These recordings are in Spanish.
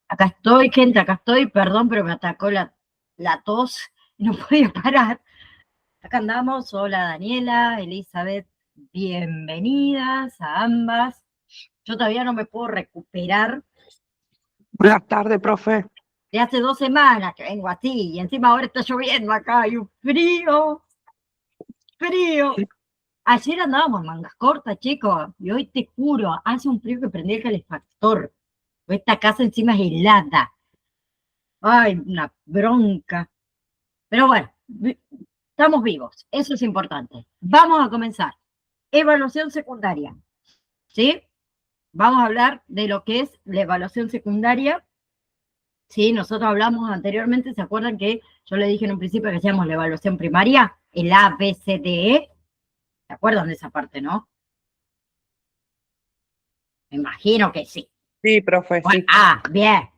Acá estoy, gente, acá estoy. Perdón, pero me atacó la tos y no podía parar. Acá andamos. Hola, Daniela, Elizabeth. Bienvenidas a ambas. Yo todavía no me puedo recuperar. Buenas tardes, profe. De hace 2 semanas que vengo así y encima ahora está lloviendo acá. Hay un frío, frío. Ayer andábamos en mangas cortas, chicos, y hoy te juro, hace un frío que prendí el calefactor. Esta casa encima es helada. Ay, una bronca. Pero bueno, estamos vivos, eso es importante. Vamos a comenzar. Evaluación secundaria, ¿sí? Vamos a hablar de lo que es la evaluación secundaria. Sí, nosotros hablamos anteriormente, ¿se acuerdan que yo le dije en un principio que hacíamos la evaluación primaria? El A, B, C, D, E. ¿Se acuerdan de esa parte, no? Me imagino que sí. Sí, profe, Bueno, sí. bien.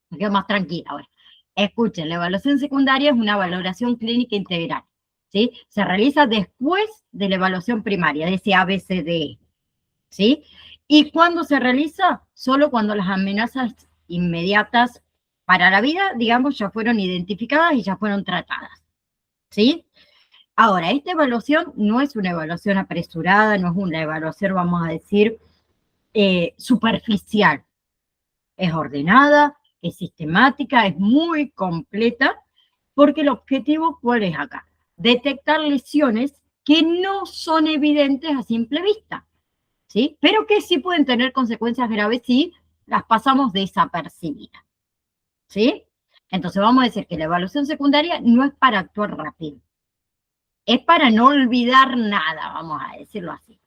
Me quedo más tranquila ahora. Escuchen, la evaluación secundaria es una valoración clínica integral, ¿sí? Se realiza después de la evaluación primaria, de ese ABCDE, ¿sí? ¿Y cuándo se realiza? Solo cuando las amenazas inmediatas para la vida, digamos, ya fueron identificadas y ya fueron tratadas, ¿sí? Ahora, esta evaluación no es una evaluación apresurada, no es una evaluación, vamos a decir, superficial. Es ordenada, es sistemática, es muy completa, porque el objetivo, ¿cuál es acá? Detectar lesiones que no son evidentes a simple vista, ¿sí? Pero que sí pueden tener consecuencias graves si las pasamos desapercibidas, ¿sí? Entonces vamos a decir que la evaluación secundaria no es para actuar rápido, es para no olvidar nada, vamos a decirlo así.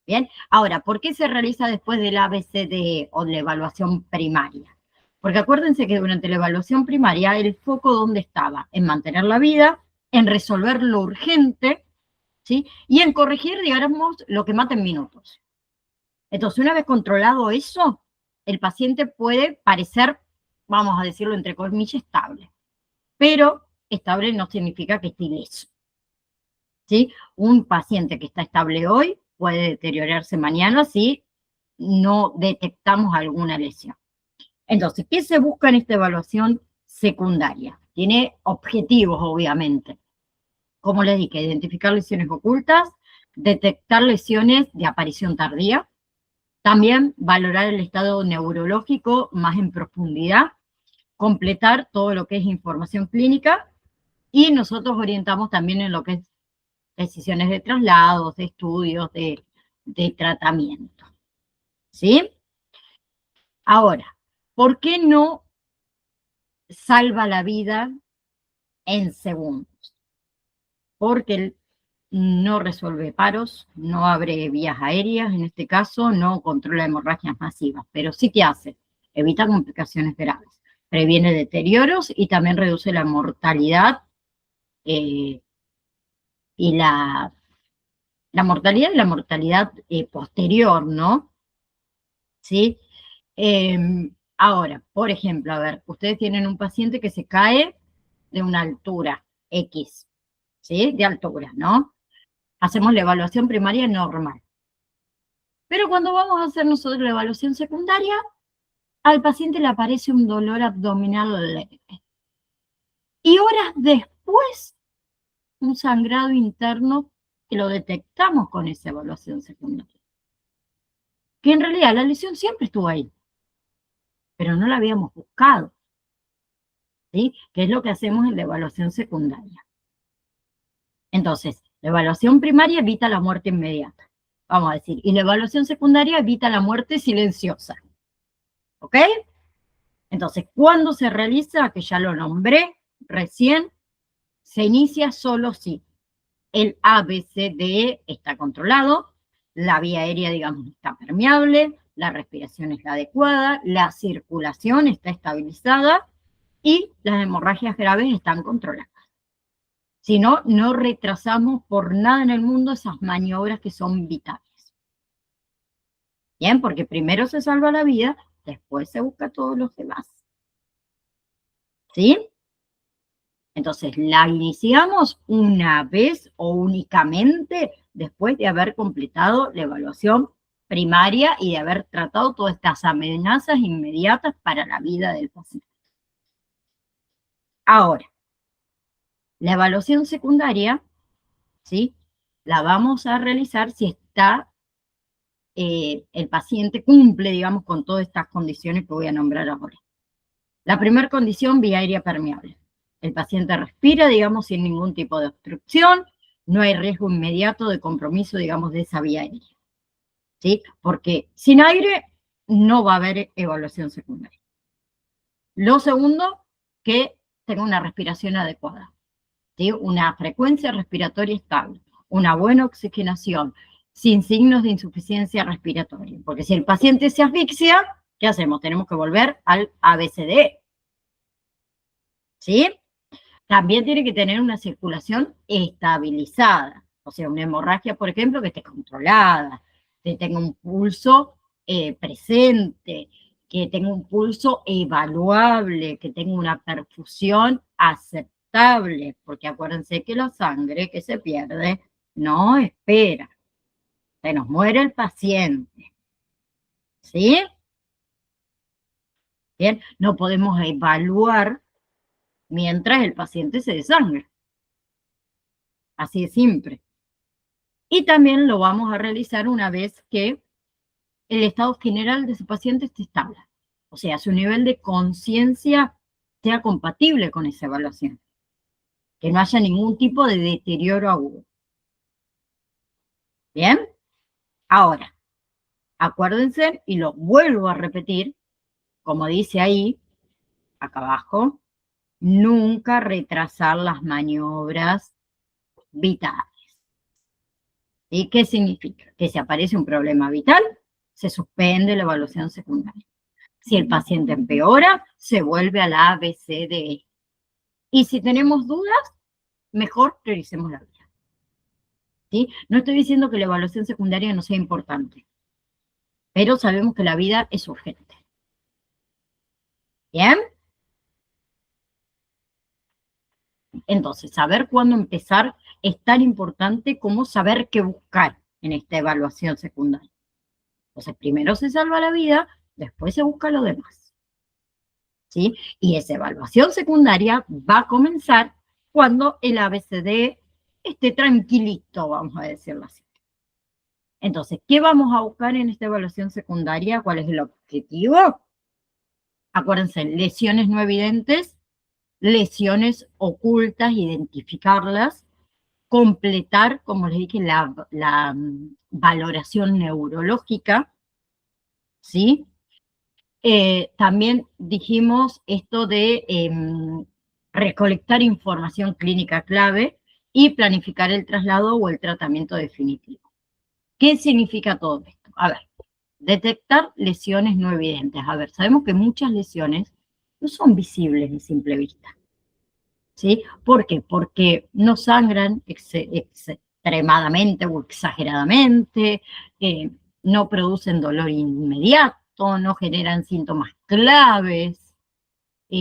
Bien, ahora, ¿por qué se realiza después del ABCDE o de la evaluación primaria? Porque acuérdense que durante la evaluación primaria el foco ¿dónde estaba? En mantener la vida, en resolver lo urgente, ¿sí? Y en corregir, digamos, lo que mata en minutos. Entonces, una vez controlado eso, el paciente puede parecer, vamos a decirlo entre comillas, estable. Pero estable no significa que esté ileso, ¿sí? Un paciente que está estable hoy puede deteriorarse mañana si no detectamos alguna lesión. Entonces, ¿qué se busca en esta evaluación secundaria? Tiene objetivos, obviamente. Como les dije, identificar lesiones ocultas, detectar lesiones de aparición tardía, también valorar el estado neurológico más en profundidad, completar todo lo que es información clínica y nosotros orientamos también en lo que es decisiones de traslados, de estudios, de tratamiento. ¿Sí? Ahora, ¿por qué no salva la vida en segundos? Porque no resuelve paros, no abre vías aéreas, en este caso no controla hemorragias masivas, pero sí que hace, evita complicaciones graves, previene deterioros y también reduce la mortalidad y la mortalidad posterior, ¿no? ¿Sí? Ahora, por ejemplo, a ver, ustedes tienen un paciente que se cae de una altura X, ¿sí? De altura, ¿no? Hacemos la evaluación primaria normal. Pero cuando vamos a hacer nosotros la evaluación secundaria, al paciente le aparece un dolor abdominal leve. Y horas después, un sangrado interno que lo detectamos con esa evaluación secundaria. Que en realidad la lesión siempre estuvo ahí, pero no la habíamos buscado, ¿sí? Que es lo que hacemos en la evaluación secundaria. Entonces, la evaluación primaria evita la muerte inmediata, vamos a decir, y la evaluación secundaria evita la muerte silenciosa. ¿Ok? Entonces, ¿cuándo se realiza? Que ya lo nombré recién, se inicia solo si el ABCDE está controlado, la vía aérea, digamos, está permeable, la respiración es la adecuada, la circulación está estabilizada y las hemorragias graves están controladas. Si no, no retrasamos por nada en el mundo esas maniobras que son vitales. Bien, porque primero se salva la vida, después se busca todos los demás. ¿Sí? Entonces, la iniciamos una vez o únicamente después de haber completado la evaluación primaria y de haber tratado todas estas amenazas inmediatas para la vida del paciente. Ahora, la evaluación secundaria, ¿sí? La vamos a realizar si está, el paciente cumple, digamos, con todas estas condiciones que voy a nombrar ahora. La primera condición, vía aérea permeable. El paciente respira, digamos, sin ningún tipo de obstrucción, no hay riesgo inmediato de compromiso, digamos, de esa vía aérea. ¿Sí? Porque sin aire no va a haber evaluación secundaria. Lo segundo, que tenga una respiración adecuada, ¿sí? Una frecuencia respiratoria estable, una buena oxigenación, sin signos de insuficiencia respiratoria. Porque si el paciente se asfixia, ¿qué hacemos? Tenemos que volver al ABCDE. ¿Sí? También tiene que tener una circulación estabilizada. O sea, una hemorragia, por ejemplo, que esté controlada, que tenga un pulso presente, que tenga un pulso evaluable, que tenga una perfusión aceptable, porque acuérdense que la sangre que se pierde no espera, se nos muere el paciente, ¿sí? Bien, no podemos evaluar mientras el paciente se desangra, así de simple. Y también lo vamos a realizar una vez que el estado general de ese paciente esté estable. O sea, su nivel de conciencia sea compatible con esa evaluación. Que no haya ningún tipo de deterioro agudo. ¿Bien? Ahora, acuérdense, y lo vuelvo a repetir, como dice ahí, acá abajo, nunca retrasar las maniobras vitales. ¿Y qué significa? Que si aparece un problema vital, se suspende la evaluación secundaria. Si el paciente empeora, se vuelve a la ABCDE. Y si tenemos dudas, mejor prioricemos la vida. ¿Sí? No estoy diciendo que la evaluación secundaria no sea importante, pero sabemos que la vida es urgente. ¿Bien? Entonces, saber cuándo empezar es tan importante como saber qué buscar en esta evaluación secundaria. Entonces, primero se salva la vida, después se busca lo demás. ¿Sí? Y esa evaluación secundaria va a comenzar cuando el ABCD esté tranquilito, vamos a decirlo así. Entonces, ¿qué vamos a buscar en esta evaluación secundaria? ¿Cuál es el objetivo? Acuérdense, lesiones no evidentes, lesiones ocultas, identificarlas, completar, como les dije, la valoración neurológica, ¿sí? También dijimos esto de recolectar información clínica clave y planificar el traslado o el tratamiento definitivo. ¿Qué significa todo esto? A ver, detectar lesiones no evidentes. A ver, sabemos que muchas lesiones no son visibles de simple vista. ¿Sí? ¿Por qué? Porque no sangran extremadamente o exageradamente, no producen dolor inmediato, no generan síntomas claves,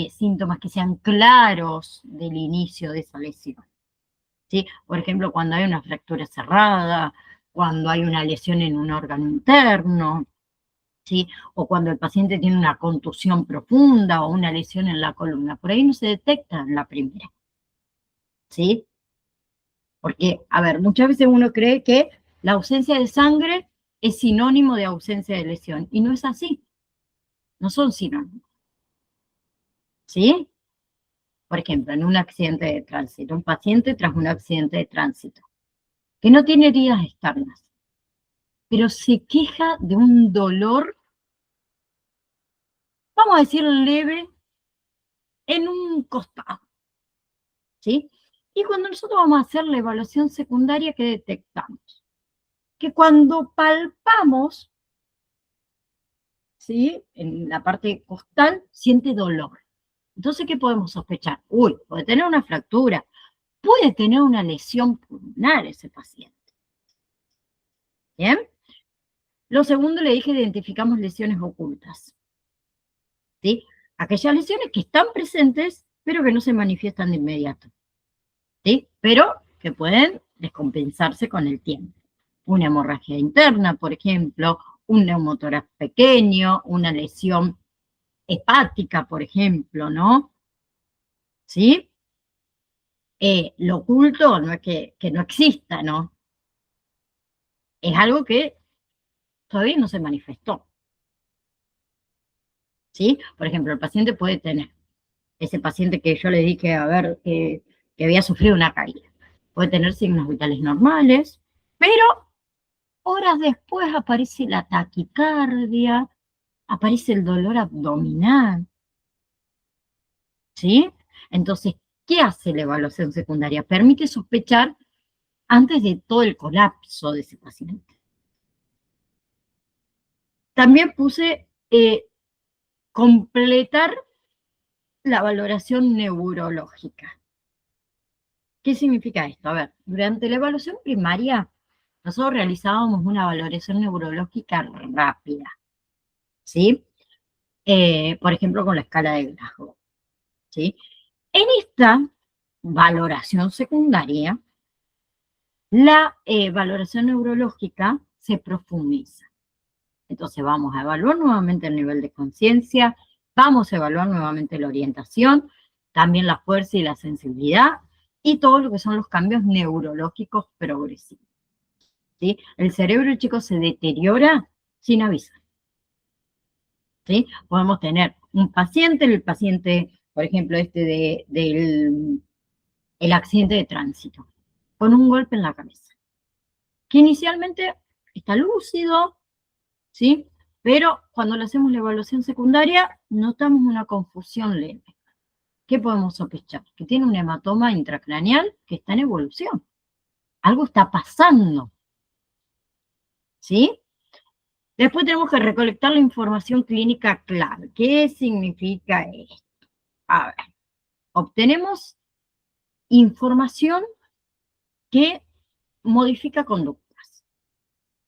síntomas que sean claros del inicio de esa lesión. ¿Sí? Por ejemplo, cuando hay una fractura cerrada, cuando hay una lesión en un órgano interno, ¿sí? O cuando el paciente tiene una contusión profunda o una lesión en la columna. Por ahí no se detecta en la primera, ¿sí? Porque, a ver, muchas veces uno cree que la ausencia de sangre es sinónimo de ausencia de lesión, y no es así. No son sinónimos, ¿sí? Por ejemplo, en un accidente de tránsito, un paciente tras un accidente de tránsito, que no tiene heridas externas, pero se queja de un dolor, vamos a decir leve, en un costado, ¿sí? Y cuando nosotros vamos a hacer la evaluación secundaria, ¿qué detectamos? Que cuando palpamos, ¿sí? En la parte costal, siente dolor. Entonces, ¿qué podemos sospechar? Uy, puede tener una fractura, puede tener una lesión pulmonar ese paciente. ¿Bien? Lo segundo, le dije, identificamos lesiones ocultas. ¿Sí? Aquellas lesiones que están presentes, pero que no se manifiestan de inmediato. ¿Sí? Pero que pueden descompensarse con el tiempo. Una hemorragia interna, por ejemplo, un neumotórax pequeño, una lesión hepática, por ejemplo, ¿no? ¿Sí? Lo oculto no es que no exista, ¿no? Es algo que todavía no se manifestó, ¿sí? Por ejemplo, el paciente puede tener, ese paciente que yo le dije, a ver, que había sufrido una caída, puede tener signos vitales normales, pero horas después aparece la taquicardia, aparece el dolor abdominal, ¿sí? Entonces, ¿qué hace la evaluación secundaria? Permite sospechar antes de todo el colapso de ese paciente. También puse completar la valoración neurológica. ¿Qué significa esto? A ver, durante la evaluación primaria, nosotros realizábamos una valoración neurológica rápida, ¿sí? Por ejemplo, con la escala de Glasgow, ¿sí? En esta valoración secundaria, la valoración neurológica se profundiza. Entonces vamos a evaluar nuevamente el nivel de conciencia, vamos a evaluar nuevamente la orientación, también la fuerza y la sensibilidad, y todo lo que son los cambios neurológicos progresivos, ¿sí? El cerebro, chicos, se deteriora sin avisar, ¿sí? Podemos tener un paciente, el paciente, por ejemplo, del el accidente de tránsito, con un golpe en la cabeza, que inicialmente está lúcido, ¿sí? Pero cuando le hacemos la evaluación secundaria, notamos una confusión leve. ¿Qué podemos sospechar? Que tiene un hematoma intracraneal que está en evolución. Algo está pasando, ¿sí? Después tenemos que recolectar la información clínica clave. ¿Qué significa esto? A ver, obtenemos información que modifica conductas.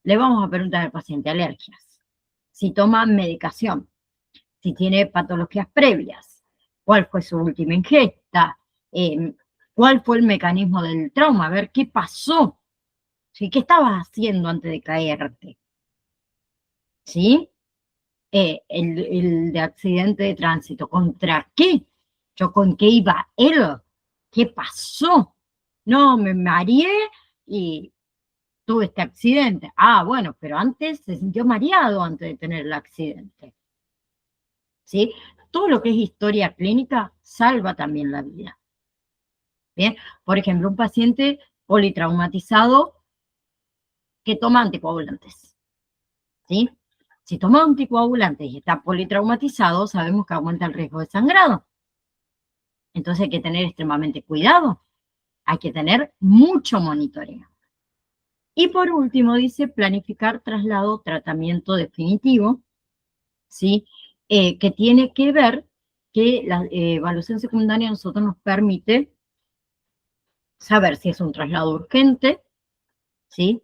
Le vamos a preguntar al paciente alergias, si toma medicación, si tiene patologías previas, cuál fue su última ingesta, cuál fue el mecanismo del trauma, a ver qué pasó, ¿sí? ¿Qué estabas haciendo antes de caerte? ¿Sí? El de accidente de tránsito, ¿contra qué? ¿Yo con qué iba él? ¿Qué pasó? No, me mareé y tuve este accidente. Ah, bueno, pero antes se sintió mareado antes de tener el accidente. ¿Sí? Todo lo que es historia clínica salva también la vida. Bien, por ejemplo, un paciente politraumatizado que toma anticoagulantes, ¿sí? Si toma anticoagulantes y está politraumatizado, sabemos que aumenta el riesgo de sangrado. Entonces hay que tener extremadamente cuidado, hay que tener mucho monitoreo. Y por último dice planificar traslado, tratamiento definitivo, ¿sí? Que tiene que ver que la evaluación secundaria a nosotros nos permite saber si es un traslado urgente, ¿sí?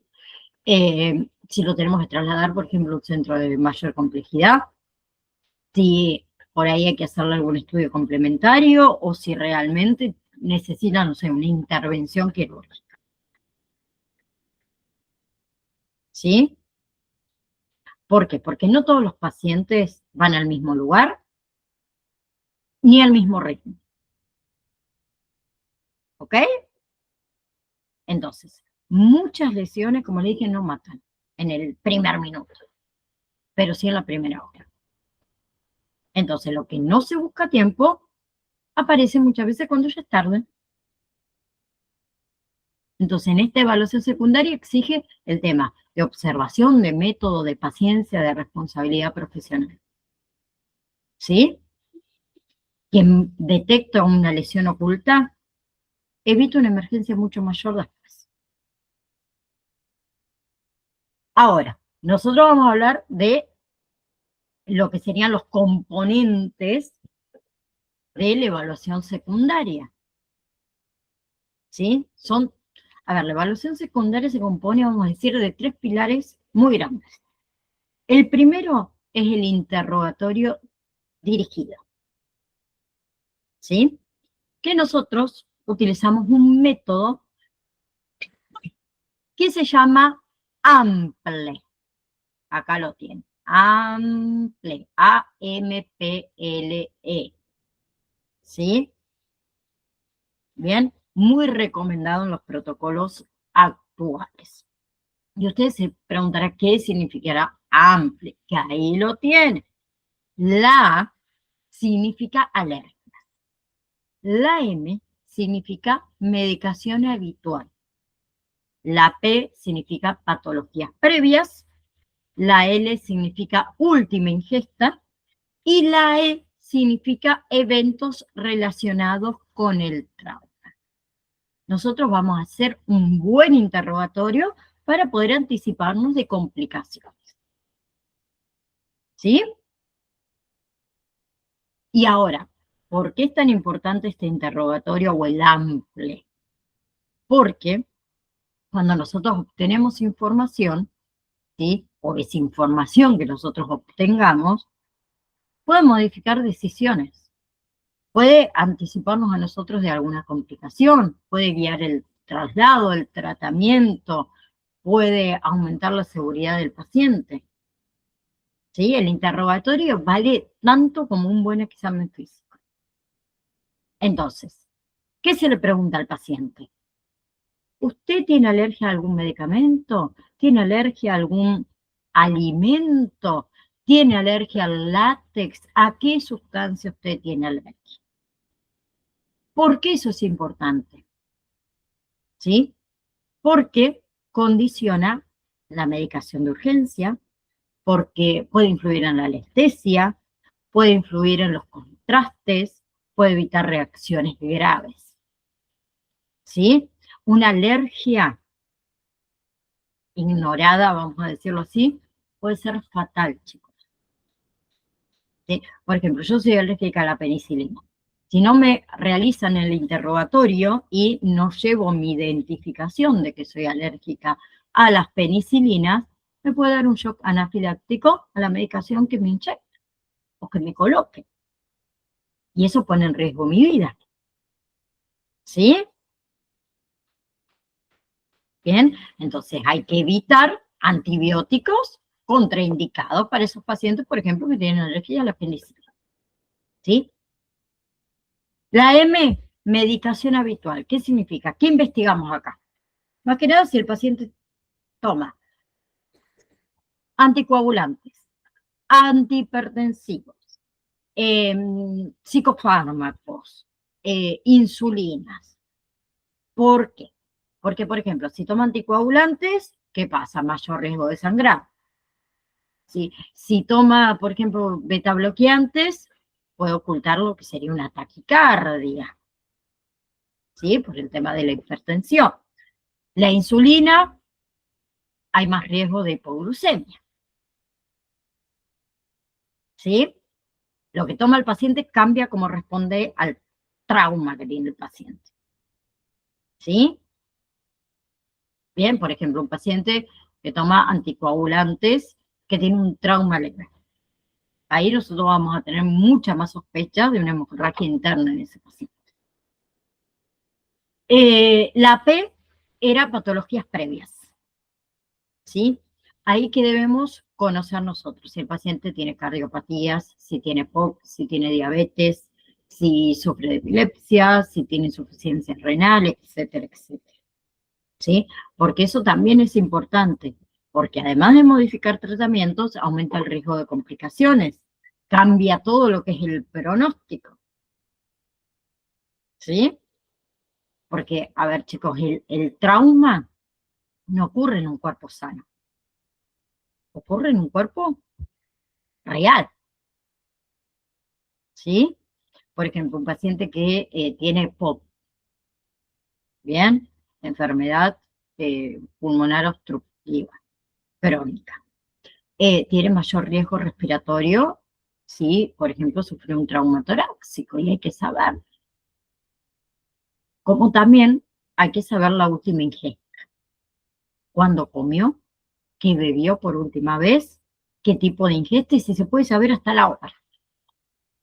Si lo tenemos que trasladar, por ejemplo, a un centro de mayor complejidad, si por ahí hay que hacerle algún estudio complementario o si realmente necesita, no sé, una intervención quirúrgica, ¿sí? ¿Por qué? Porque no todos los pacientes van al mismo lugar ni al mismo ritmo, ¿ok? Entonces, muchas lesiones, como le dije, no matan en el primer minuto, pero sí en la primera hora. Entonces, lo que no se busca a tiempo aparece muchas veces cuando ya es tarde. Entonces, en esta evaluación secundaria exige el tema de observación, de método, de paciencia, de responsabilidad profesional. ¿Sí? Quien detecta una lesión oculta evita una emergencia mucho mayor después. Ahora, nosotros vamos a hablar de lo que serían los componentes de la evaluación secundaria. ¿Sí? A ver, la evaluación secundaria se compone, vamos a decir, de 3 pilares muy grandes. El primero es el interrogatorio dirigido, ¿sí? Que nosotros utilizamos un método que se llama AMPLE. Acá lo tiene. Ample. A-M-P-L-E. ¿Sí? Bien, muy recomendado en los protocolos actuales. Y usted se preguntará qué significará ample, que ahí lo tiene. La A significa alergia. La M significa medicación habitual. La P significa patologías previas. La L significa última ingesta. Y la E significa eventos relacionados con el trauma. Nosotros vamos a hacer un buen interrogatorio para poder anticiparnos de complicaciones. ¿Sí? Y ahora, ¿por qué es tan importante este interrogatorio o el ample? Porque cuando nosotros obtenemos información, ¿sí? O desinformación que nosotros obtengamos, puede modificar decisiones, puede anticiparnos a nosotros de alguna complicación, puede guiar el traslado, el tratamiento, puede aumentar la seguridad del paciente. ¿Sí? El interrogatorio vale tanto como un buen examen físico. Entonces, ¿qué se le pregunta al paciente? ¿Usted tiene alergia a algún medicamento? ¿Tiene alergia a algún alimento? ¿Tiene alergia al látex? ¿A qué sustancia usted tiene alergia? ¿Por qué eso es importante? ¿Sí? Porque condiciona la medicación de urgencia, porque puede influir en la anestesia, puede influir en los contrastes, puede evitar reacciones graves. ¿Sí? Una alergia ignorada, vamos a decirlo así, puede ser fatal, chicos. ¿Sí? Por ejemplo, yo soy alérgica a la penicilina. Si no me realizan el interrogatorio y no llevo mi identificación de que soy alérgica a las penicilinas, me puede dar un shock anafiláctico a la medicación que me inyecte o que me coloque. Y eso pone en riesgo mi vida. ¿Sí? Bien, entonces hay que evitar antibióticos contraindicados para esos pacientes, por ejemplo, que tienen alergia a la penicilina. ¿Sí? La M, medicación habitual. ¿Qué significa? ¿Qué investigamos acá? Más que nada si el paciente toma anticoagulantes, antihipertensivos, psicofármacos, insulinas. ¿Por qué? Porque, por ejemplo, si toma anticoagulantes, ¿qué pasa? Mayor riesgo de sangrar. ¿Sí? Si toma, por ejemplo, betabloqueantes, puede ocultar lo que sería una taquicardia. ¿Sí? Por el tema de la hipertensión. La insulina, hay más riesgo de hipoglucemia. ¿Sí? Lo que toma el paciente cambia como responde al trauma que tiene el paciente. ¿Sí? Bien, por ejemplo, un paciente que toma anticoagulantes que tiene un trauma leve. Ahí nosotros vamos a tener mucha más sospecha de una hemorragia interna en ese paciente. La P era patologías previas. ¿Sí? Ahí que debemos conocer nosotros. Si el paciente tiene cardiopatías, si tiene POC, si tiene diabetes, si sufre de epilepsia, si tiene insuficiencia renal, etcétera, etcétera. ¿Sí? Porque eso también es importante, porque además de modificar tratamientos, aumenta el riesgo de complicaciones, cambia todo lo que es el pronóstico. ¿Sí? Porque, a ver, chicos, el trauma no ocurre en un cuerpo sano, ocurre en un cuerpo real. ¿Sí? Por ejemplo, un paciente que tiene POP, ¿bien? Enfermedad pulmonar obstructiva, crónica. Tiene mayor riesgo respiratorio si, por ejemplo, sufrió un trauma torácico y hay que saber. Como también hay que saber la última ingesta. ¿Cuándo comió? ¿Qué bebió por última vez? ¿Qué tipo de ingesta? Y si se puede saber hasta la hora.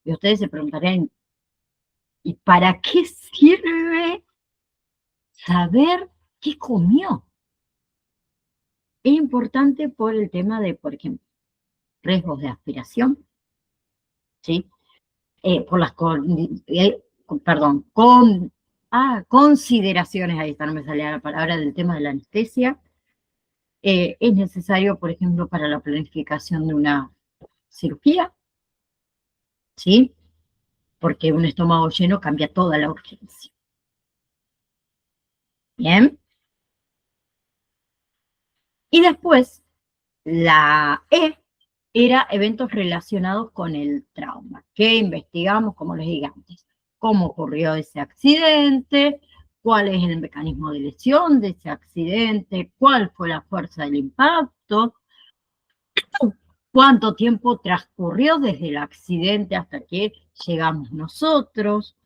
Y ustedes se preguntarán, ¿y para qué sirve saber qué comió? Es importante por el tema de, por ejemplo, riesgos de aspiración, ¿sí? Por las consideraciones, ahí está, no me salía la palabra, del tema de la anestesia. Es necesario, por ejemplo, para la planificación de una cirugía, ¿sí? Porque un estómago lleno cambia toda la urgencia. Bien. Y después, la E era eventos relacionados con el trauma, que investigamos, como les dije antes, cómo ocurrió ese accidente, cuál es el mecanismo de lesión de ese accidente, cuál fue la fuerza del impacto, cuánto tiempo transcurrió desde el accidente hasta que llegamos nosotros,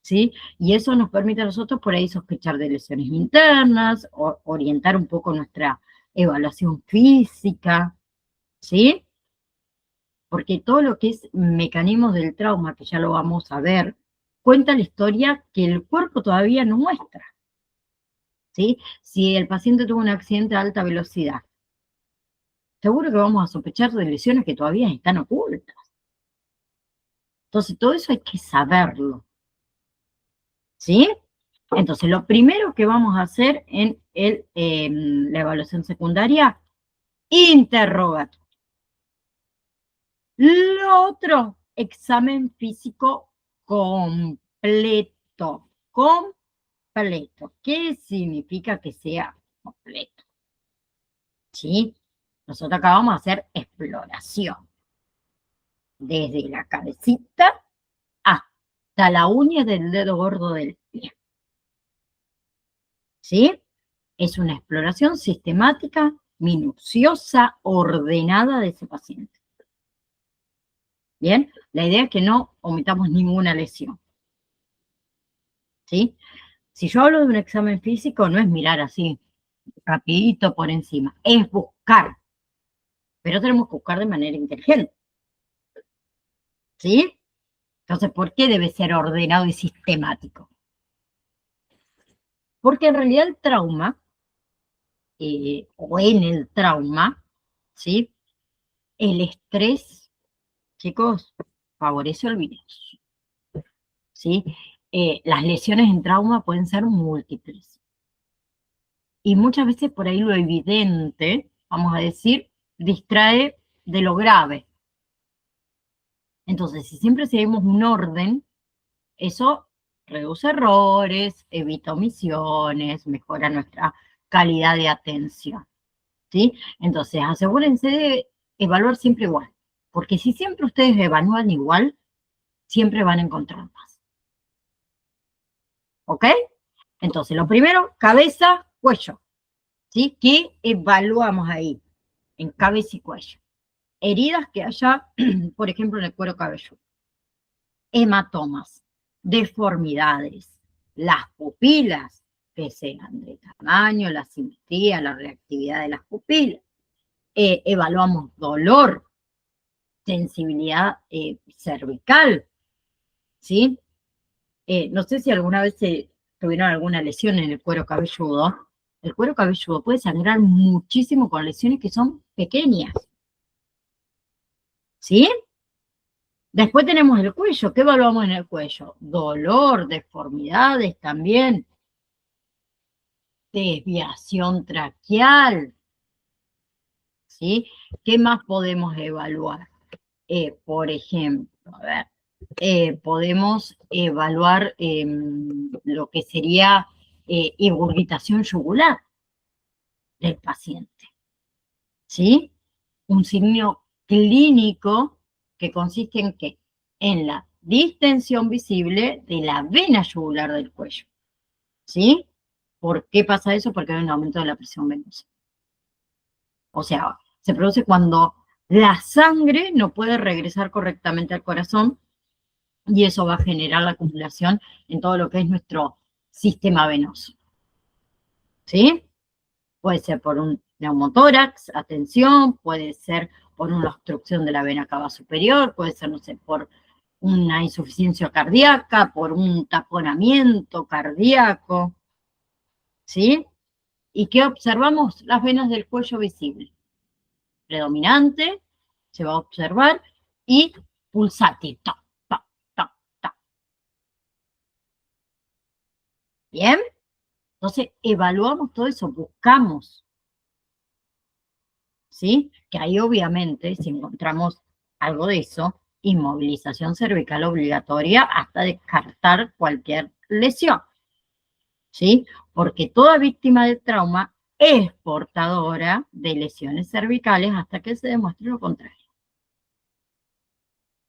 ¿sí? Y eso nos permite a nosotros por ahí sospechar de lesiones internas, orientar un poco nuestra evaluación física, ¿sí? Porque todo lo que es mecanismos del trauma, que ya lo vamos a ver, cuenta la historia que el cuerpo todavía no muestra, ¿sí? Si el paciente tuvo un accidente a alta velocidad, seguro que vamos a sospechar de lesiones que todavía están ocultas. Entonces, todo eso hay que saberlo, ¿sí? Entonces, lo primero que vamos a hacer en la evaluación secundaria, interrogatorio. Lo otro, examen físico completo. Completo. ¿Qué significa que sea completo? ¿Sí? Nosotros acá vamos a hacer exploración. Desde la cabecita hasta la uña del dedo gordo del pie. ¿Sí? Es una exploración sistemática, minuciosa, ordenada de ese paciente. ¿Bien? La idea es que no omitamos ninguna lesión. ¿Sí? Si yo hablo de un examen físico, no es mirar así, rapidito por encima, es buscar. Pero tenemos que buscar de manera inteligente. ¿Sí? Entonces, ¿por qué debe ser ordenado y sistemático? Porque en realidad el trauma, o en el trauma, ¿sí? El estrés, chicos, favorece olvidos, ¿sí? Las lesiones en trauma pueden ser múltiples. Y muchas veces por ahí lo evidente, vamos a decir, distrae de lo grave. Entonces, si siempre seguimos un orden, eso reduce errores, evita omisiones, mejora nuestra calidad de atención, ¿sí? Entonces, asegúrense de evaluar siempre igual, porque si siempre ustedes evalúan igual, siempre van a encontrar más. ¿Ok? Entonces, lo primero, cabeza, cuello, ¿sí? ¿Qué evaluamos ahí? En cabeza y cuello. Heridas que haya, por ejemplo, en el cuero cabelludo. Hematomas, deformidades, las pupilas, que sean de tamaño, la simetría, la reactividad de las pupilas. Evaluamos dolor, sensibilidad cervical, ¿sí? No sé si alguna vez tuvieron alguna lesión en el cuero cabelludo. El cuero cabelludo puede sangrar muchísimo con lesiones que son pequeñas, ¿sí? Después tenemos el cuello. ¿Qué evaluamos en el cuello? Dolor, deformidades también, desviación traqueal, ¿sí? ¿Qué más podemos evaluar? Por ejemplo, a ver, podemos evaluar lo que sería ingurgitación yugular del paciente, ¿sí? Un signo clínico que consiste en ¿qué? En la distensión visible de la vena yugular del cuello, ¿sí? ¿Por qué pasa eso? Porque hay un aumento de la presión venosa. O sea, se produce cuando la sangre no puede regresar correctamente al corazón y eso va a generar la acumulación en todo lo que es nuestro sistema venoso, ¿sí? Puede ser por un neumotórax, atención, puede ser por una obstrucción de la vena cava superior, puede ser, no sé, por una insuficiencia cardíaca, por un taponamiento cardíaco, ¿sí? ¿Y qué observamos? Las venas del cuello visibles. Predominante, se va a observar, y pulsátil. Ta, ta, ta, ta. ¿Bien? Entonces, evaluamos todo eso, buscamos. ¿Sí? Que ahí obviamente, si encontramos algo de eso, inmovilización cervical obligatoria hasta descartar cualquier lesión. ¿Sí? Porque toda víctima de trauma es portadora de lesiones cervicales hasta que se demuestre lo contrario.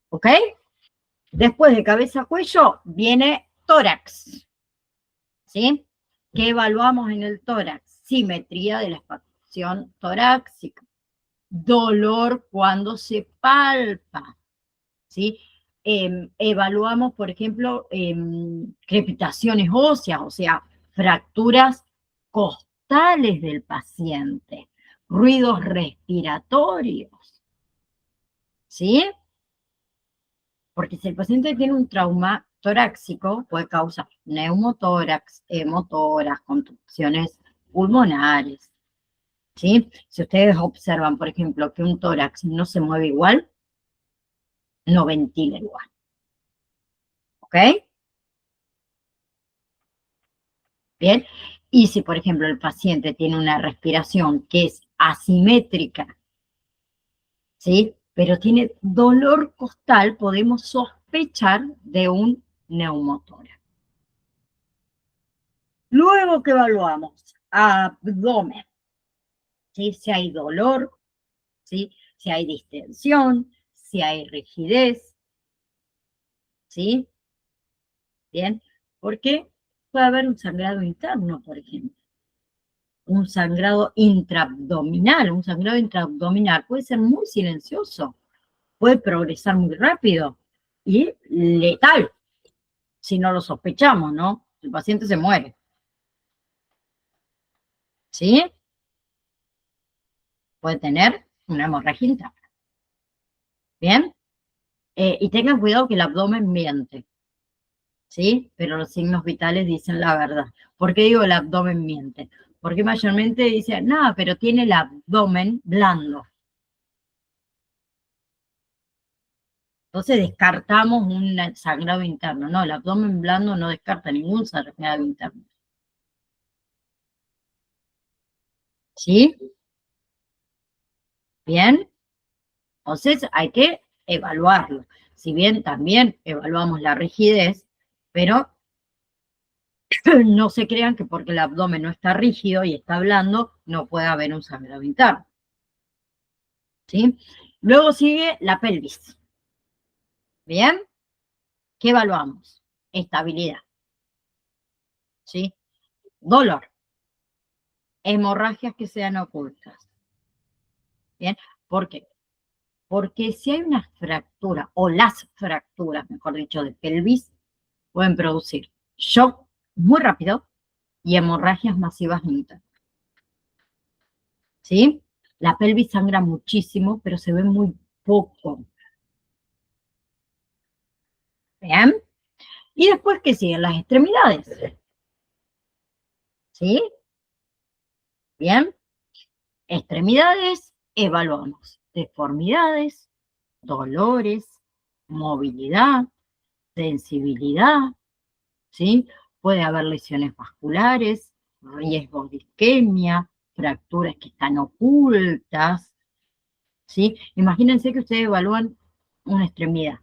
¿Ok? Después de cabeza-cuello viene tórax. ¿Sí? ¿Qué evaluamos en el tórax? Simetría de la espación torácica. Dolor cuando se palpa. ¿Sí? Evaluamos, por ejemplo, crepitaciones óseas, o sea, fracturas costales del paciente, ruidos respiratorios, ¿sí? Porque si el paciente tiene un trauma torácico, puede causar neumotórax, hemotórax, contusiones pulmonares, ¿sí? Si ustedes observan, por ejemplo, que un tórax no se mueve igual, no ventila igual, ¿ok? Bien, y si por ejemplo el paciente tiene una respiración que es asimétrica, ¿sí? Pero tiene dolor costal, podemos sospechar de un neumotórax. Luego que evaluamos abdomen, ¿sí? Si hay dolor, ¿sí? Si hay distensión, si hay rigidez, ¿sí? Bien, porque puede haber un sangrado interno, por ejemplo. Un sangrado intraabdominal. Un sangrado intraabdominal puede ser muy silencioso, puede progresar muy rápido y letal, si no lo sospechamos, ¿no? El paciente se muere. ¿Sí? Puede tener una hemorragia interna. ¿Bien? Y tengan cuidado que el abdomen miente. ¿Sí? Pero los signos vitales dicen la verdad. ¿Por qué digo el abdomen miente? Porque mayormente dicen, no, pero tiene el abdomen blando. Entonces descartamos un sangrado interno. No, el abdomen blando no descarta ningún sangrado interno. ¿Sí? Bien. Entonces hay que evaluarlo. Si bien también evaluamos la rigidez, pero no se crean que porque el abdomen no está rígido y está blando, no puede haber un sangrado interno. ¿Sí? Luego sigue la pelvis. ¿Bien? ¿Qué evaluamos? Estabilidad. ¿Sí? Dolor. Hemorragias que sean ocultas. ¿Bien? ¿Por qué? Porque si hay una fractura, o las fracturas, mejor dicho, de pelvis, pueden producir shock muy rápido y hemorragias masivas internas. ¿Sí? La pelvis sangra muchísimo, pero se ve muy poco. ¿Bien? Y después, ¿qué siguen? Las extremidades. ¿Sí? Bien. Extremidades, evaluamos deformidades, dolores, movilidad, sensibilidad, ¿sí? Puede haber lesiones vasculares, riesgos de isquemia, fracturas que están ocultas, ¿sí? Imagínense que ustedes evalúan una extremidad,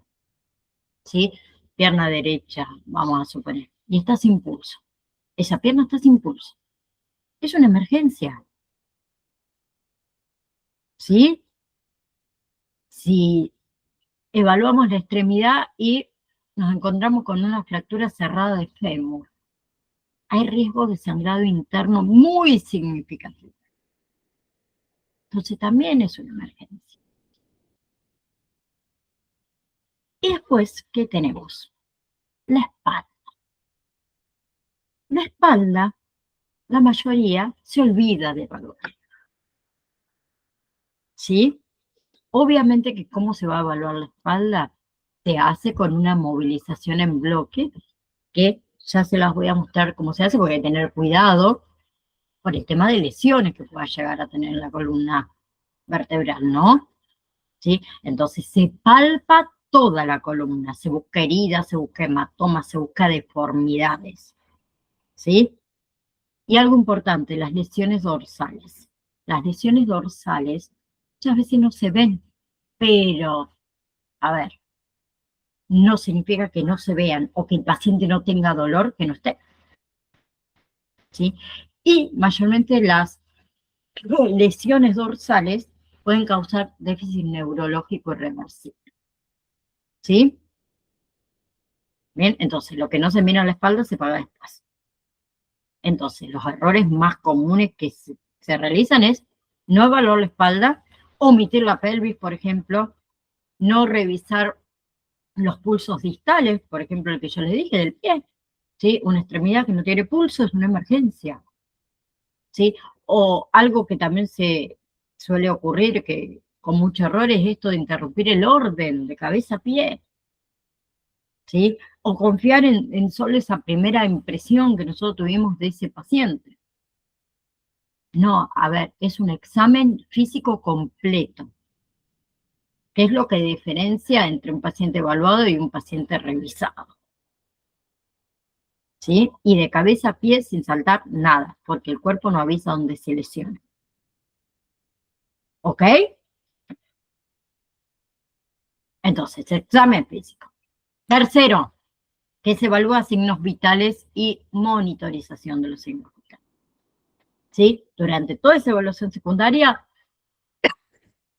¿sí? Pierna derecha, vamos a suponer, y está sin pulso. Esa pierna está sin pulso. Es una emergencia, ¿sí? Si evaluamos la extremidad y nos encontramos con una fractura cerrada de fémur, hay riesgo de sangrado interno muy significativo. Entonces también es una emergencia. Y después, ¿qué tenemos? La espalda. La espalda, la mayoría se olvida de evaluar. ¿Sí? Obviamente que cómo se va a evaluar la espalda se hace con una movilización en bloque, que ya se las voy a mostrar cómo se hace, porque hay que tener cuidado. por el tema de lesiones que pueda llegar a tener en la columna vertebral, ¿no? ¿Sí? Entonces se palpa toda la columna, se busca heridas, se busca hematomas, se busca deformidades, ¿sí? Y algo importante, las lesiones dorsales. Las lesiones dorsales muchas veces no se ven, pero, a ver, no significa que no se vean o que el paciente no tenga dolor, que no esté, ¿sí? Y mayormente las lesiones dorsales pueden causar déficit neurológico irreversible, ¿sí? Bien, entonces lo que no se mira en la espalda se paga después. Entonces, los errores más comunes que se realizan es no evaluar la espalda, omitir la pelvis, por ejemplo, no revisar los pulsos distales, por ejemplo, el que yo les dije del pie, ¿sí? Una extremidad que no tiene pulso es una emergencia, ¿sí? O algo que también se suele ocurrir, que con mucho error, es esto de interrumpir el orden de cabeza a pie, ¿sí? O confiar en solo esa primera impresión que nosotros tuvimos de ese paciente. No, a ver, es un examen físico completo, que es lo que diferencia entre un paciente evaluado y un paciente revisado, ¿sí? Y de cabeza a pie sin saltar nada, porque el cuerpo no avisa dónde se lesiona. ¿Ok? Entonces, examen físico. Tercero, que se evalúa signos vitales y monitorización de los signos vitales, ¿sí? Durante toda esa evaluación secundaria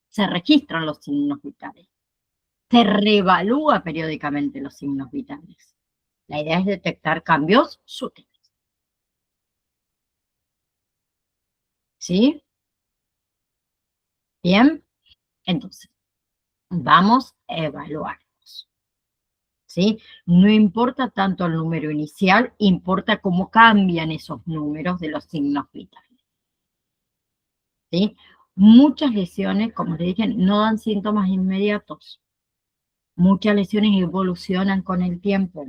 se registran los signos vitales. Se reevalúa periódicamente los signos vitales. La idea es detectar cambios sutiles. ¿Sí? Bien, entonces, vamos a evaluarlos. ¿Sí? No importa tanto el número inicial, importa cómo cambian esos números de los signos vitales. ¿Sí? Muchas lesiones, como les dije, no dan síntomas inmediatos. Muchas lesiones evolucionan con el tiempo.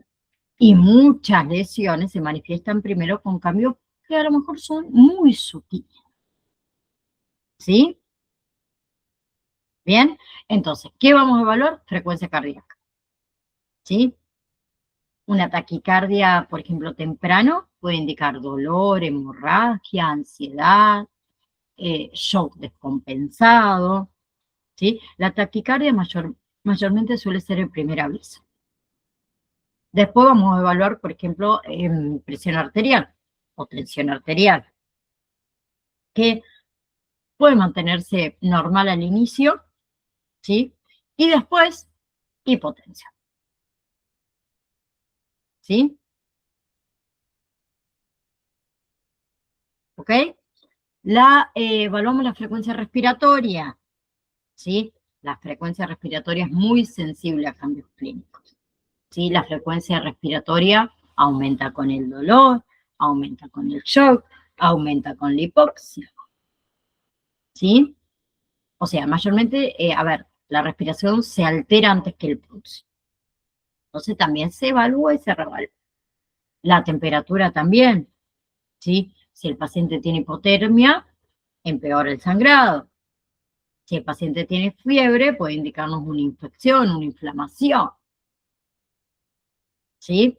Y muchas lesiones se manifiestan primero con cambios que a lo mejor son muy sutiles. ¿Sí? Bien, entonces, ¿qué vamos a evaluar? Frecuencia cardíaca. ¿Sí? Una taquicardia, por ejemplo, temprano, puede indicar dolor, hemorragia, ansiedad, shock descompensado, ¿sí? La taquicardia mayormente suele ser el primer aviso. Después vamos a evaluar, por ejemplo, presión arterial o tensión arterial, que puede mantenerse normal al inicio, ¿sí? Y después, hipotensión, ¿sí? ¿Ok? Evaluamos la frecuencia respiratoria, ¿sí? La frecuencia respiratoria es muy sensible a cambios clínicos, ¿sí? La frecuencia respiratoria aumenta con el dolor, aumenta con el shock, aumenta con la hipoxia, ¿sí? O sea, mayormente, a ver, la respiración se altera antes que el pulso. Entonces también se evalúa y se reevalúa. La temperatura también, ¿sí? Si el paciente tiene hipotermia, empeora el sangrado. Si el paciente tiene fiebre, puede indicarnos una infección, una inflamación, ¿sí?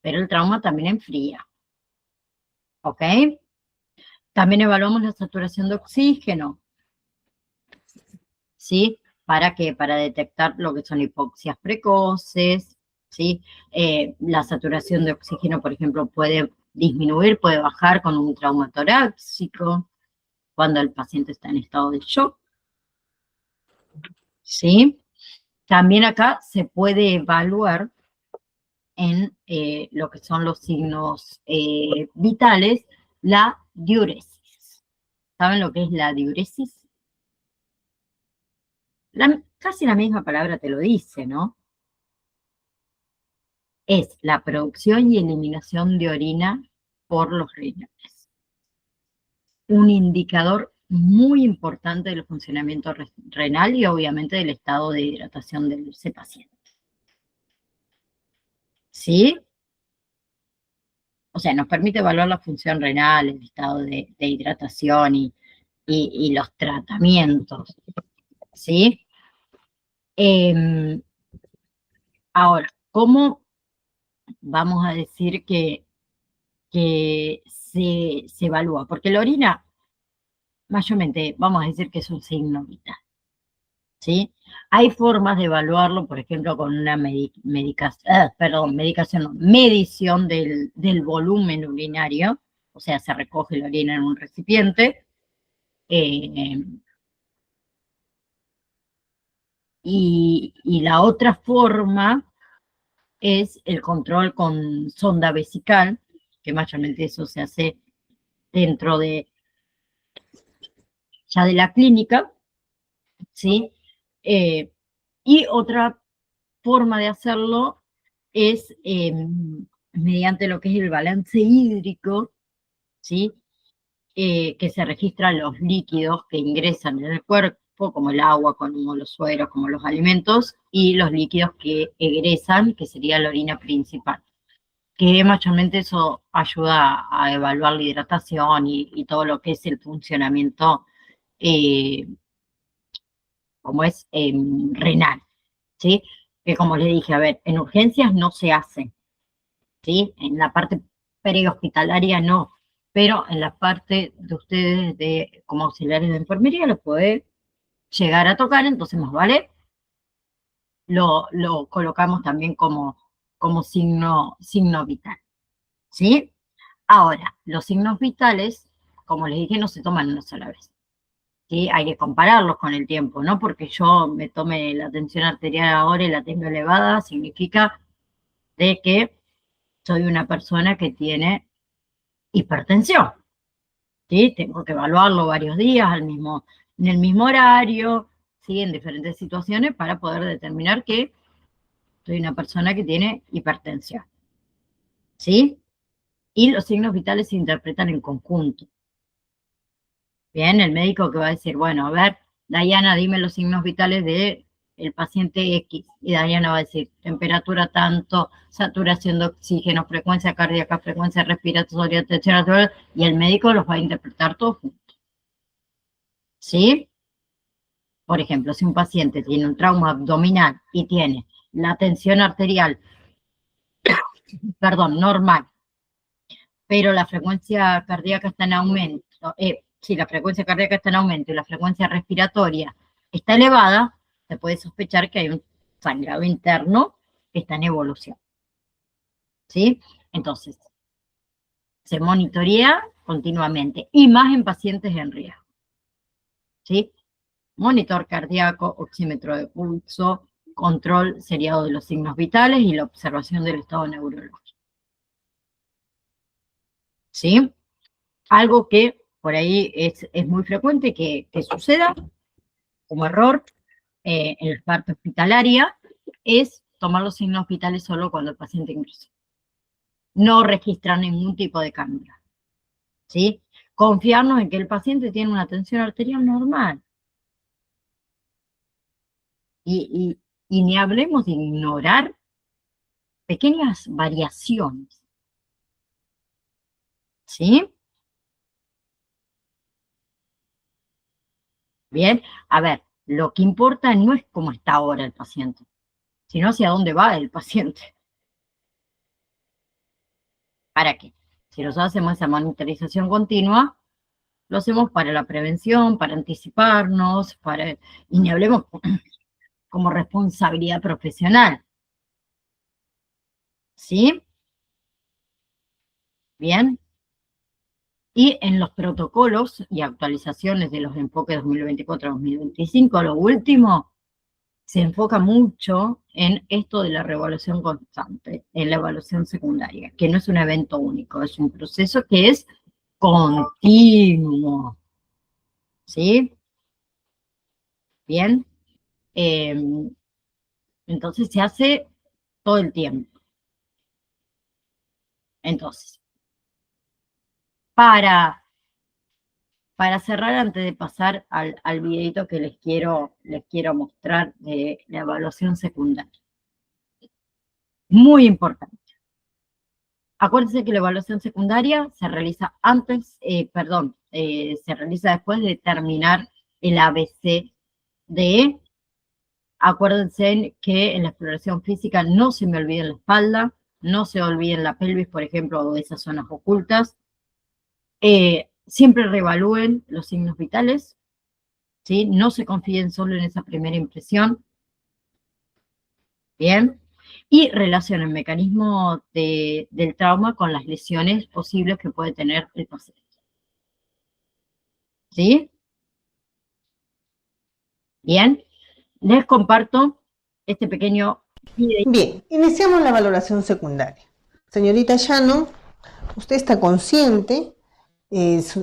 Pero el trauma también enfría, ¿ok? También evaluamos la saturación de oxígeno, ¿sí? ¿Para qué? Para detectar lo que son hipoxias precoces, ¿sí? La saturación de oxígeno, por ejemplo, puede disminuir, puede bajar con un trauma torácico, cuando el paciente está en estado de shock, ¿sí? También acá se puede evaluar en lo que son los signos vitales, la diuresis. ¿Saben lo que es la diuresis? Casi la misma palabra te lo dice, ¿no? Es la producción y eliminación de orina por los riñones. Un indicador muy importante del funcionamiento renal y obviamente del estado de hidratación de ese paciente. ¿Sí? O sea, nos permite evaluar la función renal, el estado de hidratación y los tratamientos, ¿sí? Ahora, ¿cómo vamos a decir que se evalúa? Porque la orina, mayormente, vamos a decir que es un signo vital, ¿sí? Hay formas de evaluarlo, por ejemplo, con una medicación, no, medición del volumen urinario, o sea, se recoge la orina en un recipiente, eh, y la otra forma es el control con sonda vesical, que mayormente eso se hace dentro ya de la clínica, ¿sí? Y otra forma de hacerlo es mediante lo que es el balance hídrico, ¿sí? Que se registran los líquidos que ingresan en el cuerpo, como el agua, como los sueros, como los alimentos, y los líquidos que egresan, que sería la orina principal. Que mayormente eso ayuda a evaluar la hidratación y todo lo que es el funcionamiento, eh, como es renal, ¿sí? Que como le dije, a ver, en urgencias no se hace, ¿sí? En la parte prehospitalaria no, pero en la parte de ustedes como auxiliares de enfermería lo puede llegar a tocar, entonces más vale, lo colocamos también como signo vital, ¿sí? Ahora, los signos vitales, como les dije, no se toman una sola vez, ¿sí? Hay que compararlos con el tiempo, ¿no? Porque yo me tome la tensión arterial ahora y la tengo elevada, significa de que soy una persona que tiene hipertensión, ¿sí? Tengo que evaluarlo varios días en el mismo horario, ¿sí? En diferentes situaciones para poder determinar que soy una persona que tiene hipertensión, ¿sí? Y los signos vitales se interpretan en conjunto. Bien, el médico que va a decir, bueno, a ver, Dayana, dime los signos vitales de el paciente X. Y Dayana va a decir, temperatura tanto, saturación de oxígeno, frecuencia cardíaca, frecuencia respiratoria, tensión arterial, y el médico los va a interpretar todos juntos. ¿Sí? Por ejemplo, si un paciente tiene un trauma abdominal y tiene la tensión arterial, perdón, normal, pero la frecuencia cardíaca está en aumento, si la frecuencia cardíaca está en aumento y la frecuencia respiratoria está elevada, se puede sospechar que hay un sangrado interno que está en evolución, ¿sí? Entonces, se monitorea continuamente y más en pacientes en riesgo, ¿sí? Monitor cardíaco, oxímetro de pulso, control seriado de los signos vitales y la observación del estado neurológico, ¿sí? Algo que por ahí es muy frecuente que suceda como error en la parte hospitalaria es tomar los signos vitales solo cuando el paciente ingresa. No registrar ningún tipo de cambio, ¿sí? Confiarnos en que el paciente tiene una tensión arterial normal. Y ni hablemos de ignorar pequeñas variaciones, ¿sí? Bien, a ver, lo que importa no es cómo está ahora el paciente, sino hacia dónde va el paciente. ¿Para qué? Si nosotros hacemos esa monitorización continua, lo hacemos para la prevención, para anticiparnos, y ni hablemos como responsabilidad profesional. ¿Sí? Bien. Y en los protocolos y actualizaciones de los enfoques 2024-2025, lo último, se enfoca mucho en esto de la reevaluación constante, en la evaluación secundaria, que no es un evento único, es un proceso que es continuo. ¿Sí? Bien. Entonces se hace todo el tiempo. Entonces, para cerrar, antes de pasar al videito que les quiero mostrar de la evaluación secundaria. Muy importante. Acuérdense que la evaluación secundaria se realiza se realiza después de terminar el ABC de. Acuérdense que en la exploración física no se me olvide la espalda, no se olviden la pelvis, por ejemplo, o esas zonas ocultas. Siempre reevalúen los signos vitales, ¿sí? No se confíen solo en esa primera impresión. Bien. Y relacionen el mecanismo del trauma con las lesiones posibles que puede tener el paciente. ¿Sí? Bien. Les comparto este pequeño video. Bien, iniciamos la valoración secundaria. Señorita Llano, usted está consciente,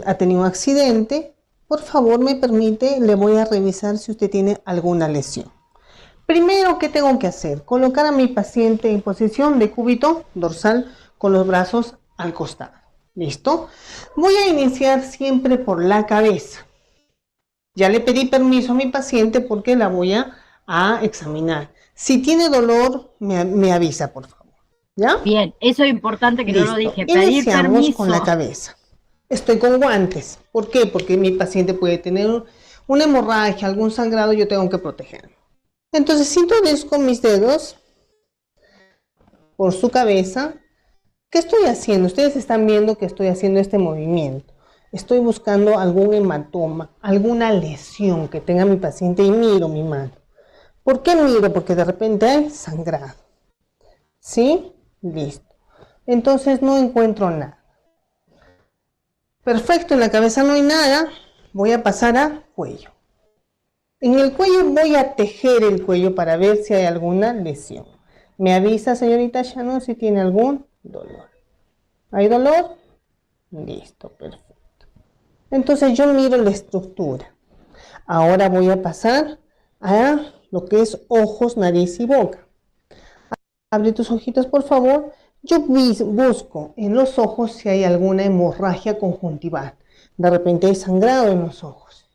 ha tenido un accidente. Por favor, me permite, le voy a revisar si usted tiene alguna lesión. Primero, ¿qué tengo que hacer? Colocar a mi paciente en posición de cúbito dorsal con los brazos al costado. ¿Listo? Voy a iniciar siempre por la cabeza. Ya le pedí permiso a mi paciente porque la voy a examinar. Si tiene dolor, me avisa, por favor. ¿Ya? Bien, eso es importante que Listo. no lo dije. Pedir Iniciamos permiso. con la cabeza. Estoy con guantes. ¿Por qué? Porque mi paciente puede tener una hemorragia, algún sangrado, yo tengo que protegerlo. Entonces introduzco mis dedos por su cabeza. ¿Qué estoy haciendo? Ustedes están viendo que estoy haciendo este movimiento. Estoy buscando algún hematoma, alguna lesión que tenga mi paciente y miro mi mano. ¿Por qué miro? Porque de repente hay sangrado. ¿Sí? Listo. Entonces no encuentro nada. Perfecto, en la cabeza no hay nada. Voy a pasar a cuello. En el cuello voy a tejer el cuello para ver si hay alguna lesión. Me avisa, señorita Llano, si tiene algún dolor. ¿Hay dolor? Listo, perfecto. Entonces yo miro la estructura. Ahora voy a pasar a lo que es ojos, nariz y boca. Abre tus ojitos, por favor. Yo busco en los ojos si hay alguna hemorragia conjuntival. De repente hay sangrado en los ojos.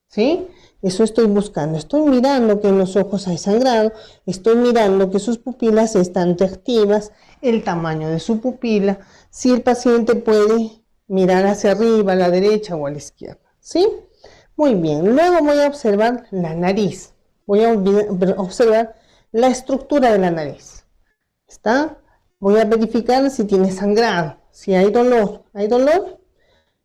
¿Sí? Eso estoy buscando. Estoy mirando que en los ojos hay sangrado. Estoy mirando que sus pupilas están reactivas, el tamaño de su pupila. Si el paciente puede mirar hacia arriba, a la derecha o a la izquierda. ¿Sí? Muy bien. Luego voy a observar la nariz. Voy a observar la estructura de la nariz. ¿Está? Voy a verificar si tiene sangrado. Si hay dolor. ¿Hay dolor?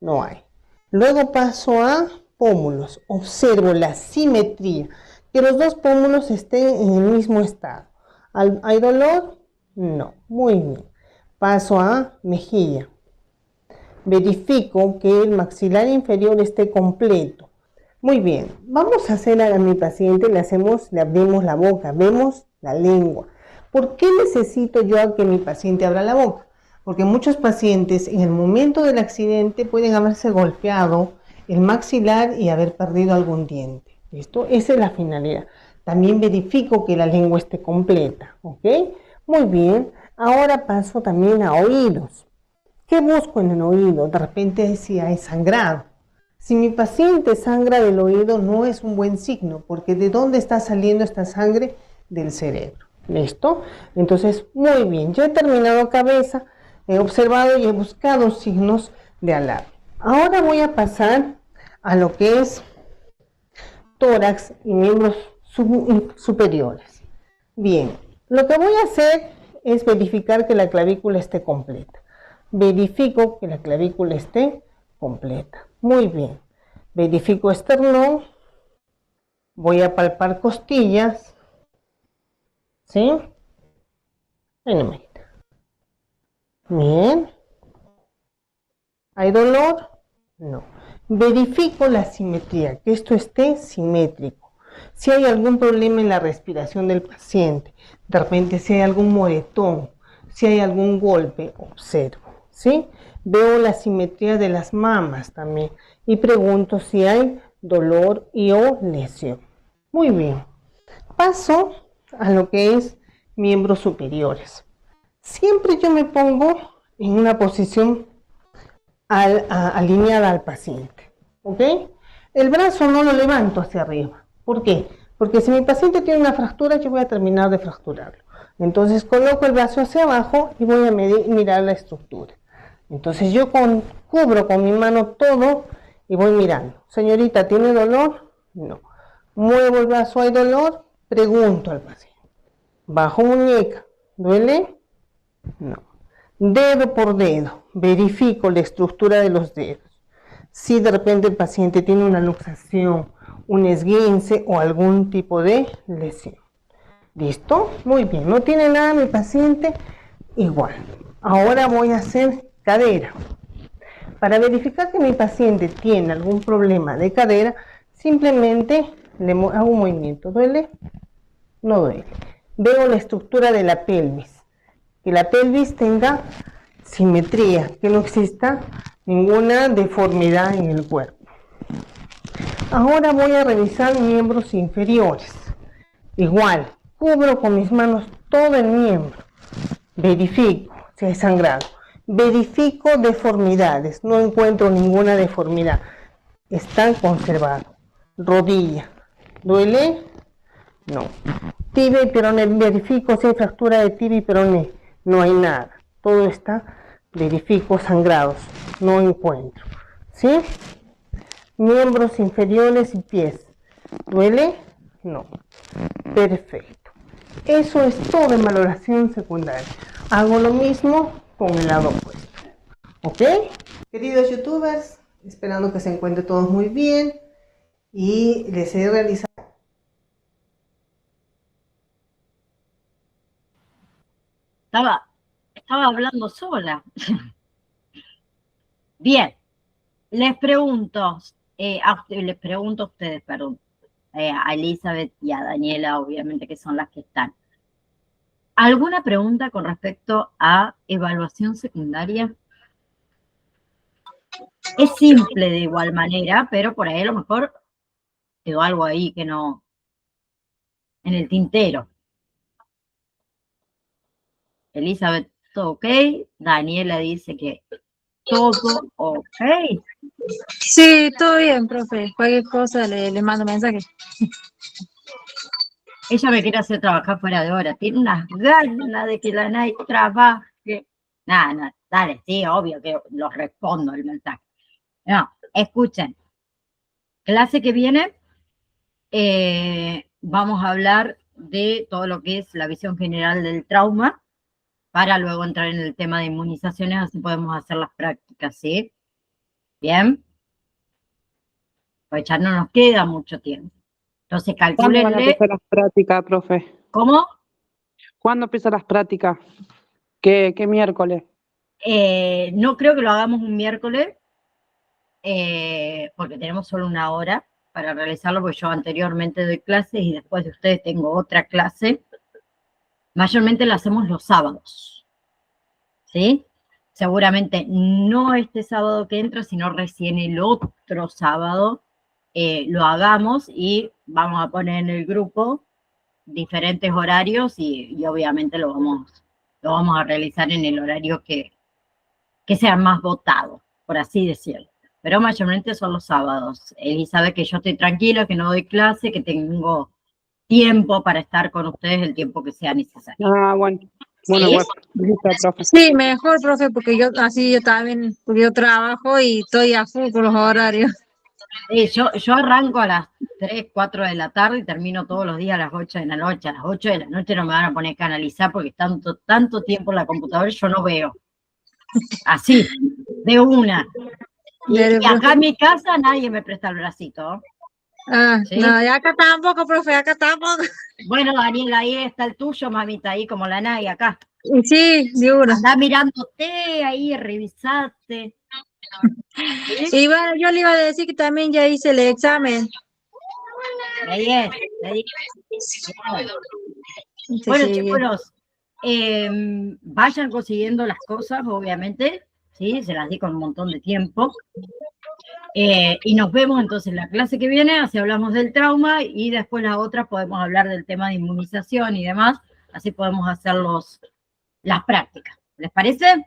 No hay. Luego paso a pómulos. Observo la simetría. Que los dos pómulos estén en el mismo estado. ¿Hay dolor? No. Muy bien. Paso a mejilla. Verifico que el maxilar inferior esté completo. Muy bien. Vamos a hacer a mi paciente, le abrimos la boca, vemos la lengua. ¿Por qué necesito yo a que mi paciente abra la boca? Porque muchos pacientes en el momento del accidente pueden haberse golpeado el maxilar y haber perdido algún diente. ¿Listo? Esa es la finalidad. También verifico que la lengua esté completa. ¿Ok? Muy bien. Ahora paso también a oídos. ¿Qué busco en el oído? De repente si hay sangrado. Si mi paciente sangra del oído no es un buen signo, porque ¿de dónde está saliendo esta sangre? Del cerebro. ¿Listo? Entonces, muy bien. Yo he terminado cabeza, he observado y he buscado signos de alarma. Ahora voy a pasar a lo que es tórax y miembros superiores. Bien, lo que voy a hacer es verificar que la clavícula esté completa. Verifico que la clavícula esté completa. Muy bien. Verifico esternón. Voy a palpar costillas. ¿Sí? Ahí no me quita. Bien. ¿Hay dolor? No. Verifico la simetría, que esto esté simétrico. Si hay algún problema en la respiración del paciente, de repente si hay algún moretón, si hay algún golpe, observo. ¿Sí? Veo la simetría de las mamas también y pregunto si hay dolor y o lesión. Muy bien. Paso a lo que es miembros superiores. Siempre yo me pongo en una posición alineada al paciente. ¿Ok? El brazo no lo levanto hacia arriba. ¿Por qué? Porque si mi paciente tiene una fractura, yo voy a terminar de fracturarlo. Entonces coloco el brazo hacia abajo y voy a mirar la estructura. Entonces yo cubro con mi mano todo y voy mirando. Señorita, ¿tiene dolor? No. Muevo el brazo, ¿hay dolor? Pregunto al paciente. Bajo muñeca, ¿duele? No. Dedo por dedo, verifico la estructura de los dedos. Si de repente el paciente tiene una luxación, un esguince o algún tipo de lesión. ¿Listo? Muy bien, no tiene nada mi paciente, igual. Ahora voy a hacer cadera. Para verificar que mi paciente tiene algún problema de cadera, simplemente le hago un movimiento. ¿Duele? No duele. Veo la estructura de la pelvis. Que la pelvis tenga simetría, que no exista ninguna deformidad en el cuerpo. Ahora voy a revisar miembros inferiores. Igual, cubro con mis manos todo el miembro. Verifico si hay sangrado. Verifico deformidades. No encuentro ninguna deformidad. Están conservados. Rodilla. ¿Duele? No. Tibia y peroné. Verifico si hay fractura de tibia y peroné. No hay nada. Todo está. Verifico sangrados. No encuentro. ¿Sí? Miembros inferiores y pies. ¿Duele? No. Perfecto. Eso es todo en valoración secundaria. Hago lo mismo con el lado opuesto. ¿Ok? Queridos youtubers, esperando que se encuentren todos muy bien y les he realizado. Estaba hablando sola. Bien, les pregunto a ustedes, perdón, a Elizabeth y a Daniela, obviamente, que son las que están. ¿Alguna pregunta con respecto a evaluación secundaria? Es simple de igual manera, pero por ahí a lo mejor quedó algo ahí que no, en el tintero. Elizabeth, ¿todo ok? Daniela dice que todo ok. Sí, todo bien, profe. Cualquier cosa le mando mensaje. Ella me quiere hacer trabajar fuera de hora. Tiene unas ganas de que la Nay trabaje. Nada, dale, sí, obvio que los respondo el mensaje. No, escuchen. Clase que viene, vamos a hablar de todo lo que es la visión general del trauma, para luego entrar en el tema de inmunizaciones, así podemos hacer las prácticas, ¿sí? ¿Bien? Pues ya no nos queda mucho tiempo. Entonces, ¿Cuándo van a calcúlenle. empezar las prácticas, profe? ¿Cómo? ¿Cuándo empiezan las prácticas? ¿Qué miércoles? No creo que lo hagamos un miércoles, porque tenemos solo una hora para realizarlo, porque yo anteriormente doy clases y después de ustedes tengo otra clase. Mayormente la hacemos los sábados, ¿sí? Seguramente no este sábado que entra, sino recién el otro sábado lo hagamos y vamos a poner en el grupo diferentes horarios y obviamente lo vamos a realizar en el horario que sea más votado, por así decirlo. Pero mayormente son los sábados. Él sabe que yo estoy tranquila, que no doy clase, que tengo tiempo para estar con ustedes el tiempo que sea necesario. Ah, bueno. Bueno, ¿Sí? bueno, listo, profe. Sí, mejor, profe, porque yo también, porque yo trabajo y estoy a full con los horarios. Yo arranco a las 3, 4 de la tarde y termino todos los días a las 8 de la noche. A las 8 de la noche no me van a poner a canalizar porque tanto tiempo en la computadora yo no veo. Así, de una. Y acá en mi casa nadie me presta el bracito. ¿Sí? No, y acá tampoco, profe, acá tampoco. Bueno, Daniela, ahí está el tuyo, mamita, ahí como la Nay acá. Sí, de una. Andá mirándote ahí, revisaste. ¿Sí? Y bueno, yo le iba a decir que también ya hice el examen. Bien. Bueno, chicos, vayan consiguiendo las cosas, obviamente, ¿sí? Se las di con un montón de tiempo. Y nos vemos entonces en la clase que viene, así hablamos del trauma y después la otra podemos hablar del tema de inmunización y demás, así podemos hacer las prácticas. ¿Les parece?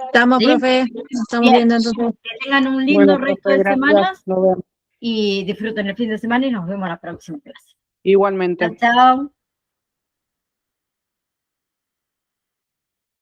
Estamos, ¿sí? Profe, estamos viendo entonces. Que tengan un lindo resto de semanas nos vemos. Y disfruten el fin de semana y nos vemos en la próxima clase. Igualmente. Chao, chao.